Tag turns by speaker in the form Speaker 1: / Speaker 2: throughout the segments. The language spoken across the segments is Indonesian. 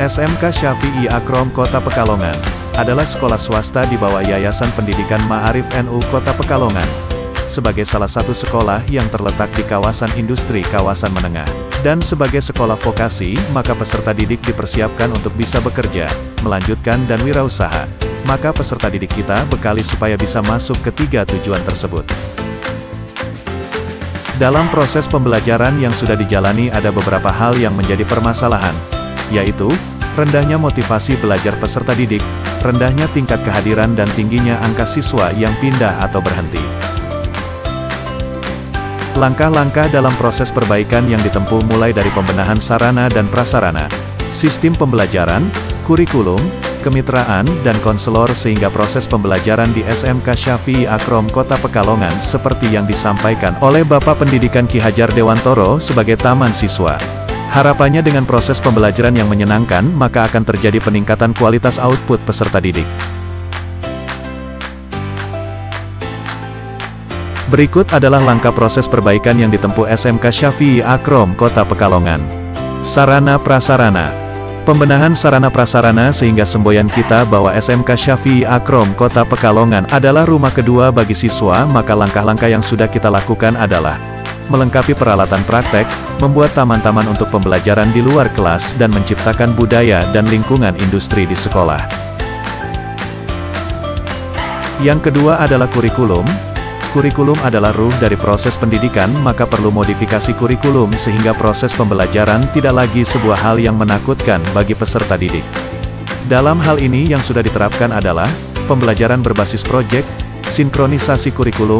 Speaker 1: SMK Syafi'i Akrom Kota Pekalongan adalah sekolah swasta di bawah Yayasan Pendidikan Ma'arif NU Kota Pekalongan. Sebagai salah satu sekolah yang terletak di kawasan industri kawasan menengah. Dan sebagai sekolah vokasi, maka peserta didik dipersiapkan untuk bisa bekerja, melanjutkan dan wirausaha. Maka peserta didik kita bekali supaya bisa masuk ke 3 tujuan tersebut. Dalam proses pembelajaran yang sudah dijalani ada beberapa hal yang menjadi permasalahan, yaitu, rendahnya motivasi belajar peserta didik, rendahnya tingkat kehadiran dan tingginya angka siswa yang pindah atau berhenti. Langkah-langkah dalam proses perbaikan yang ditempuh mulai dari pembenahan sarana dan prasarana, sistem pembelajaran, kurikulum, kemitraan, dan konselor sehingga proses pembelajaran di SMK Syafi'i Akrom Kota Pekalongan seperti yang disampaikan oleh Bapak Pendidikan Ki Hajar Dewantoro sebagai taman siswa. Harapannya dengan proses pembelajaran yang menyenangkan, maka akan terjadi peningkatan kualitas output peserta didik. Berikut adalah langkah proses perbaikan yang ditempuh SMK Syafi'i Akrom Kota Pekalongan. Sarana prasarana. Pembenahan sarana prasarana sehingga semboyan kita bahwa SMK Syafi'i Akrom Kota Pekalongan adalah rumah kedua bagi siswa, maka langkah-langkah yang sudah kita lakukan adalah melengkapi peralatan praktek, membuat taman-taman untuk pembelajaran di luar kelas dan menciptakan budaya dan lingkungan industri di sekolah. Yang kedua adalah kurikulum. Kurikulum adalah ruh dari proses pendidikan, maka perlu modifikasi kurikulum sehingga proses pembelajaran tidak lagi sebuah hal yang menakutkan bagi peserta didik. Dalam hal ini yang sudah diterapkan adalah pembelajaran berbasis proyek, sinkronisasi kurikulum,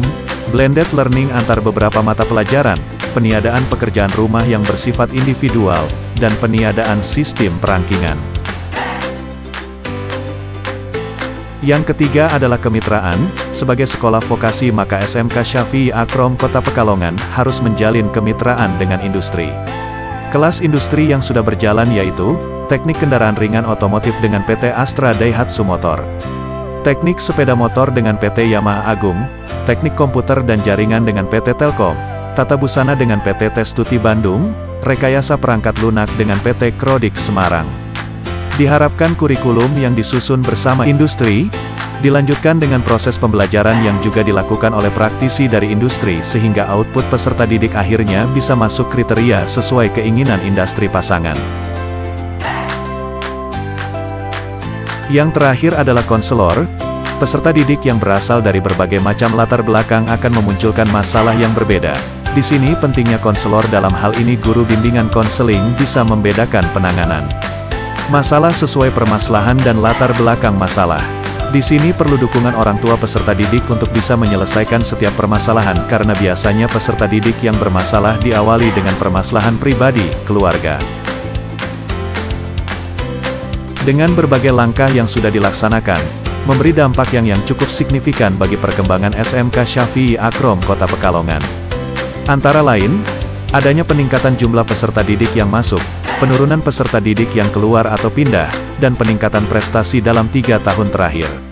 Speaker 1: blended learning antar beberapa mata pelajaran, peniadaan pekerjaan rumah yang bersifat individual, dan peniadaan sistem perangkingan. Yang ketiga adalah kemitraan. Sebagai sekolah vokasi maka SMK Syafi'i Akrom Kota Pekalongan harus menjalin kemitraan dengan industri. Kelas industri yang sudah berjalan yaitu, teknik kendaraan ringan otomotif dengan PT Astra Daihatsu Motor, teknik sepeda motor dengan PT Yamaha Agung, teknik komputer dan jaringan dengan PT Telkom, tata busana dengan PT Testuti Bandung, rekayasa perangkat lunak dengan PT Krodik Semarang. Diharapkan kurikulum yang disusun bersama industri, dilanjutkan dengan proses pembelajaran yang juga dilakukan oleh praktisi dari industri sehingga output peserta didik akhirnya bisa masuk kriteria sesuai keinginan industri pasangan. Yang terakhir adalah konselor. Peserta didik yang berasal dari berbagai macam latar belakang akan memunculkan masalah yang berbeda. Di sini pentingnya konselor dalam hal ini guru bimbingan konseling bisa membedakan penanganan masalah sesuai permasalahan dan latar belakang masalah. Di sini perlu dukungan orang tua peserta didik untuk bisa menyelesaikan setiap permasalahan karena biasanya peserta didik yang bermasalah diawali dengan permasalahan pribadi, keluarga. Dengan berbagai langkah yang sudah dilaksanakan, memberi dampak yang cukup signifikan bagi perkembangan SMK Syafi'i Akrom Kota Pekalongan. Antara lain, adanya peningkatan jumlah peserta didik yang masuk, penurunan peserta didik yang keluar atau pindah, dan peningkatan prestasi dalam 3 tahun terakhir.